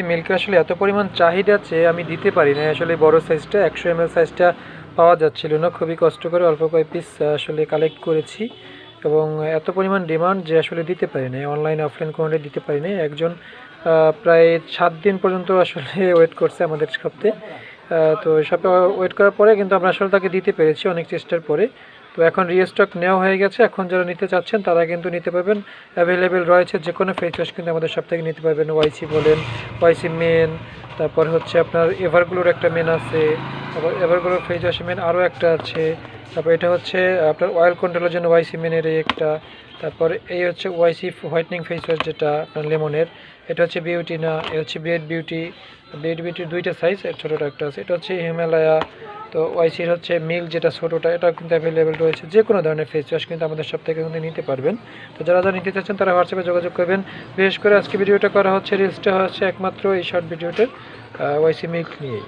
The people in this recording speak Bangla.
মিল্কের আসলে এত পরিমাণ চাহিদা চেয়ে আমি দিতে পারি না আসলে বড় সাইজটা 100 ml সাইজটা পাওয়া যাচ্ছিল না, খুবই কষ্ট করে অল্প কয়েক পিস আসলে কালেক্ট করেছি এবং এত পরিমাণ ডিমান্ড যে আসলে দিতে পারি না, অনলাইন অফলাইন কোনোটাই দিতে পারি না। একজন প্রায় 7 দিন পর্যন্ত আসলে ওয়েট করছে আমাদের শপে। তো শপে ওয়েট করার পরে কিন্তু আমরা আসলে তাকে দিতে পেরেছি অনেক চেষ্টার পরে। তো এখন রিস্টক নেওয়া হয়ে গেছে, এখন যারা নিতে চাচ্ছেন তারা কিন্তু নিতে পারবেন, অ্যাভেলেবেল রয়েছে। যে কোনো ফেস ওয়াশ কিন্তু আমাদের সব থেকে নিতে পারবেন, ওয়াইসি বলেন, ওয়াইসি মেন, তারপর হচ্ছে আপনার এভারগ্লোর একটা মেন আছে, তারপর এভারগ্লোর ফেস ওয়াশ মেন আরও একটা আছে, তারপর এটা হচ্ছে আপনার অয়েল কন্ট্রোলের জন্য ওয়াইসি মেনের এই একটা, তারপর এই হচ্ছে ওয়াইসি হোয়াইটনিং ফেস ওয়াশ যেটা আপনার লেমনের, এটা হচ্ছে বিউটি না, এটা হচ্ছে বিয়েড বিউটি। বিয়েড বিউটির দুইটা সাইজ, ছোটোটা একটা আছে, এটা হচ্ছে হিমালয়া। তো ওয়াইসির হচ্ছে মিল্ক যেটা ছোটোটা, এটাও কিন্তু অ্যাভেলেবেল রয়েছে। যে কোনো ধরনের ফেস ওয়াশ কিন্তু আমাদের সব থেকে কিন্তু নিতে পারবেন। তো যারা যারা নিতে চাচ্ছেন তারা হোয়াটসঅ্যাপে যোগাযোগ করবেন। বিশেষ করে আজকে ভিডিওটা করা হচ্ছে, রিলসটা হচ্ছে একমাত্র এই শর্ট ভিডিওটার ওয়াইসি মিল্ক নিয়েই।